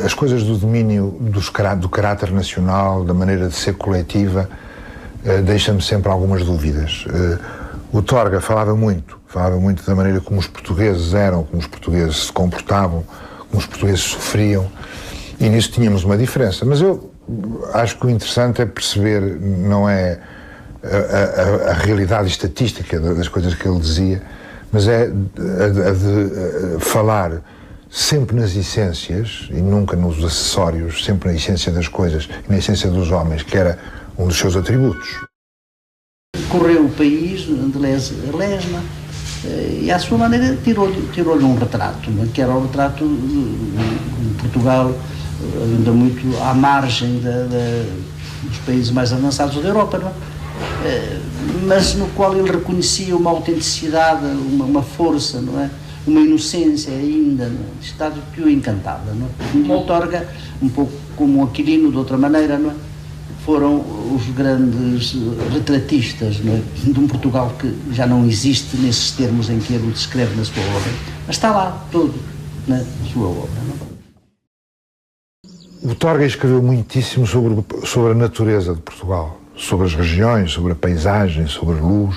as coisas do domínio do caráter nacional, da maneira de ser coletiva, deixam-me sempre algumas dúvidas. O Torga falava muito da maneira como os portugueses eram, como os portugueses se comportavam, como os portugueses sofriam, e nisso tínhamos uma diferença. Mas eu acho que o interessante é perceber, não é a realidade estatística das coisas que ele dizia, mas é a de falar sempre nas essências e nunca nos acessórios, sempre na essência das coisas e na essência dos homens, que era um dos seus atributos. Correu o país, de les a lesma, e à sua maneira tirou-lhe um retrato, que era o retrato de Portugal, ainda muito à margem dos países mais avançados da Europa, não é? Mas no qual ele reconhecia uma autenticidade, uma força, não é? Uma inocência ainda, estado que o encantava, não é? E o Torga, um pouco como o Aquilino, de outra maneira, não é? Foram os grandes retratistas, não é? De um Portugal que já não existe nesses termos em que ele o descreve na sua obra, mas está lá todo na sua obra, não é? O Torga escreveu muitíssimo sobre a natureza de Portugal, sobre as regiões, sobre a paisagem, sobre a luz,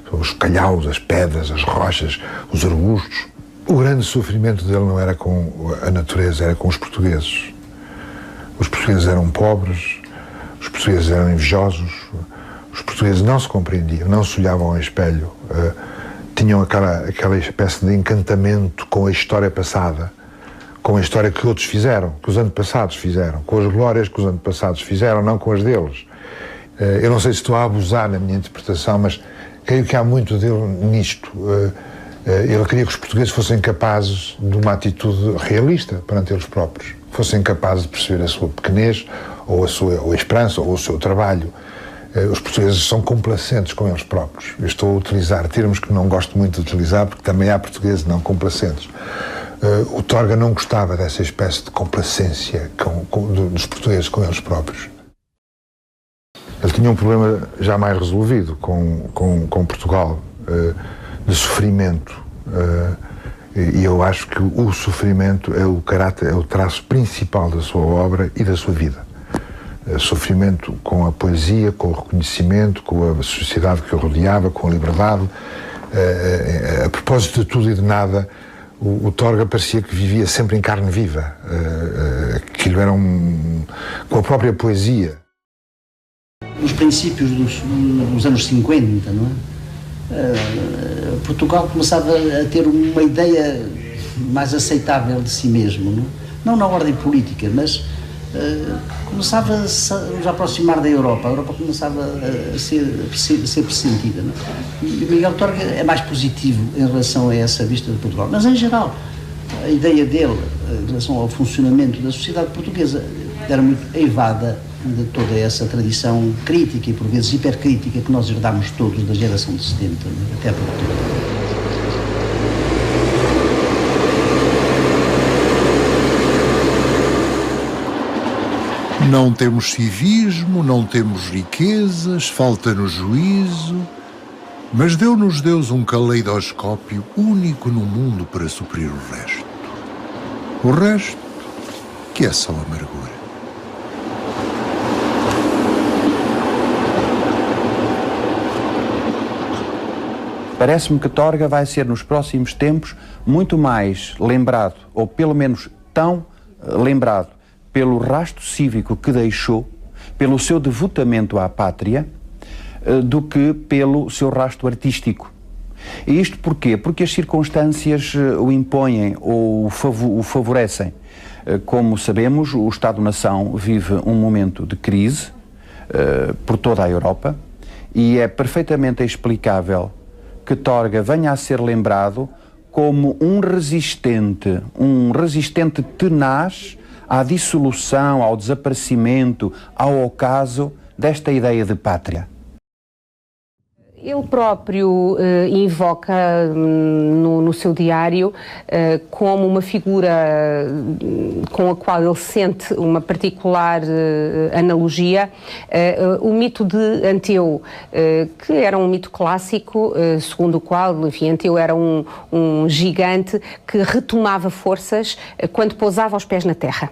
sobre os calhaus, as pedras, as rochas, os arbustos. O grande sofrimento dele não era com a natureza, era com os portugueses. Os portugueses eram pobres, os portugueses eram invejosos, os portugueses não se compreendiam, não se olhavam ao espelho, tinham aquela espécie de encantamento com a história passada, com a história que outros fizeram, que os antepassados fizeram, com as glórias que os antepassados fizeram, não com as deles. Eu não sei se estou a abusar na minha interpretação, mas creio que há muito dele nisto. Ele queria que os portugueses fossem capazes de uma atitude realista perante eles próprios, fossem capazes de perceber a sua pequenez, ou a esperança, ou o seu trabalho. Os portugueses são complacentes com eles próprios. Eu estou a utilizar termos que não gosto muito de utilizar, porque também há portugueses não complacentes. O Torga não gostava dessa espécie de complacência dos portugueses com eles próprios. Ele tinha um problema já mais resolvido com Portugal, de sofrimento, e eu acho que o sofrimento é o traço principal da sua obra e da sua vida. Sofrimento com a poesia, com o reconhecimento, com a sociedade que o rodeava, com a liberdade. A propósito de tudo e de nada, o Torga parecia que vivia sempre em carne viva. Aquilo era com a própria poesia. Nos princípios dos anos 50, não é? Portugal começava a ter uma ideia mais aceitável de si mesmo, não na ordem política, mas começava a nos aproximar da Europa. A Europa começava a ser pressentida, não é? E Miguel Torga é mais positivo em relação a essa vista de Portugal, mas em geral a ideia dele em relação ao funcionamento da sociedade portuguesa era muito eivada de toda essa tradição crítica e por vezes hipercrítica que nós herdámos todos da geração de 70, até a pouco. Não temos civismo, não temos riquezas, falta-nos juízo, mas deu-nos Deus um caleidoscópio único no mundo para suprir o resto. O resto, que é só amargura. Parece-me que Torga vai ser nos próximos tempos muito mais lembrado, ou pelo menos tão lembrado, pelo rastro cívico que deixou, pelo seu devotamento à pátria, do que pelo seu rastro artístico. E isto porquê? Porque as circunstâncias o impõem ou o favorecem. Como sabemos, o Estado-nação vive um momento de crise por toda a Europa e é perfeitamente explicável que Torga venha a ser lembrado como um resistente tenaz à dissolução, ao desaparecimento, ao ocaso desta ideia de pátria. Ele próprio invoca no seu diário como uma figura com a qual ele sente uma particular analogia, o mito de Anteu, que era um mito clássico, segundo o qual, enfim, Anteu era um gigante que retomava forças quando pousava os pés na terra.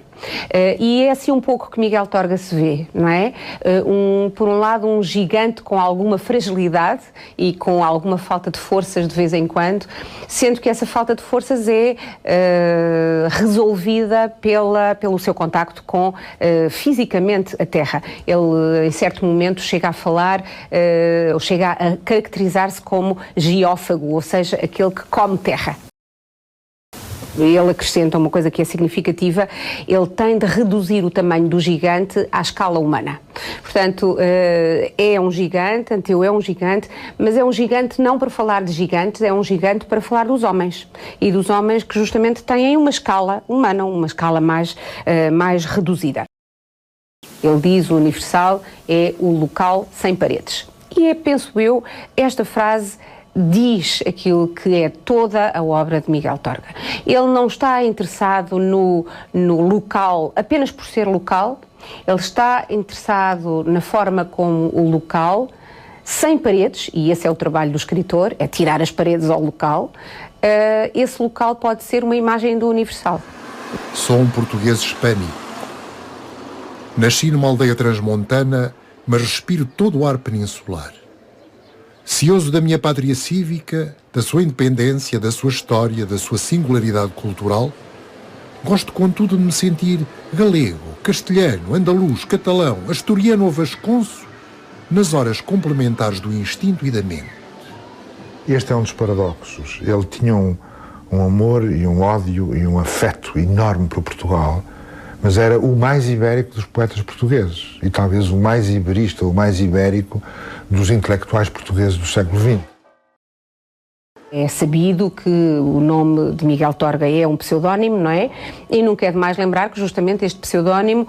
E é assim um pouco que Miguel Torga se vê, não é? Por um lado, um gigante com alguma fragilidade e com alguma falta de forças de vez em quando, sendo que essa falta de forças é resolvida pelo seu contacto com fisicamente a Terra. Ele, em certo momento, chega a falar, ou chega a caracterizar-se como geófago, ou seja, aquele que come terra. Ele acrescenta uma coisa que é significativa: ele tem de reduzir o tamanho do gigante à escala humana. Portanto, é um gigante, Anteu é um gigante, mas é um gigante não para falar de gigantes, é um gigante para falar dos homens. E dos homens que justamente têm uma escala humana, uma escala mais reduzida. Ele diz: o universal é o local sem paredes. E é, penso eu, esta frase diz aquilo que é toda a obra de Miguel Torga. Ele não está interessado no local apenas por ser local, ele está interessado na forma como o local, sem paredes, e esse é o trabalho do escritor, é tirar as paredes ao local, esse local pode ser uma imagem do universal. Sou um português hispânico. Nasci numa aldeia transmontana, mas respiro todo o ar peninsular. Cioso da minha pátria cívica, da sua independência, da sua história, da sua singularidade cultural, gosto, contudo, de me sentir galego, castelhano, andaluz, catalão, asturiano ou vasconço, nas horas complementares do instinto e da mente. Este é um dos paradoxos. Ele tinha um amor e um ódio e um afeto enorme por Portugal, mas era o mais ibérico dos poetas portugueses e talvez o mais iberista, o mais ibérico dos intelectuais portugueses do século XX. É sabido que o nome de Miguel Torga é um pseudónimo, não é? E nunca é demais lembrar que justamente este pseudónimo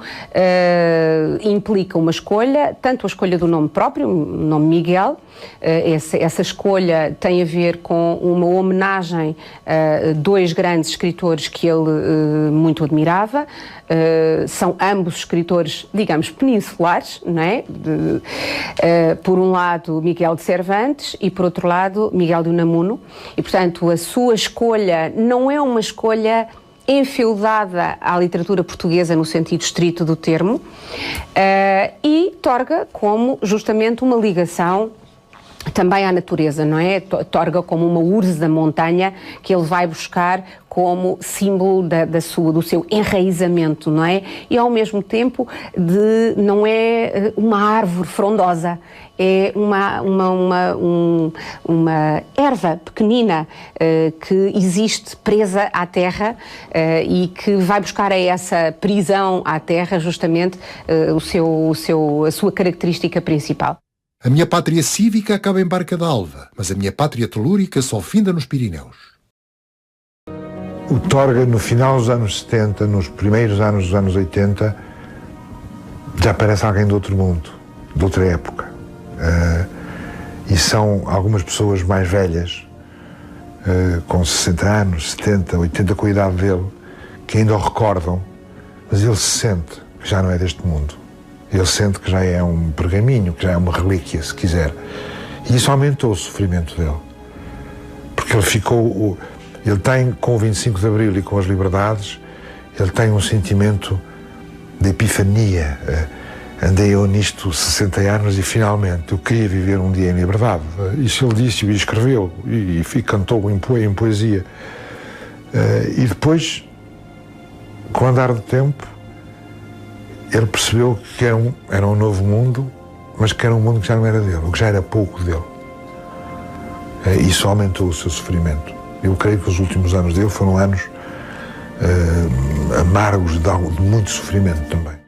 implica uma escolha, tanto a escolha do nome próprio, o nome Miguel, essa escolha tem a ver com uma homenagem a dois grandes escritores que ele muito admirava. São ambos escritores, digamos, peninsulares, não é? Por um lado, Miguel de Cervantes e, por outro lado, Miguel de Unamuno. E, portanto, a sua escolha não é uma escolha enfeudada à literatura portuguesa no sentido estrito do termo, e Torga como justamente uma ligação também à natureza, não é? Torga como uma urze da montanha que ele vai buscar como símbolo do seu enraizamento, não é? E ao mesmo tempo não é uma árvore frondosa, é uma erva pequenina que existe presa à terra e que vai buscar a essa prisão à terra justamente a sua característica principal. A minha pátria cívica acaba em Barca d'Alva, mas a minha pátria telúrica só finda nos Pirineus. O Torga, no final dos anos 70, nos primeiros anos dos anos 80, já parece alguém de outro mundo, de outra época. E são algumas pessoas mais velhas, com 60 anos, 70, 80, com a idade dele, que ainda o recordam, mas ele se sente que já não é deste mundo. Ele sente que já é um pergaminho, que já é uma relíquia, se quiser. E isso aumentou o sofrimento dele. Porque ele tem, com o 25 de Abril e com as liberdades, ele tem um sentimento de epifania. Andei eu nisto 60 anos e finalmente eu queria viver um dia em liberdade. Isso ele disse e escreveu e cantou em poesia. E depois, com o andar do tempo, ele percebeu que era um novo mundo, mas que era um mundo que já não era dele, ou que já era pouco dele. Isso aumentou o seu sofrimento. Eu creio que os últimos anos dele foram anos amargos de muito sofrimento também.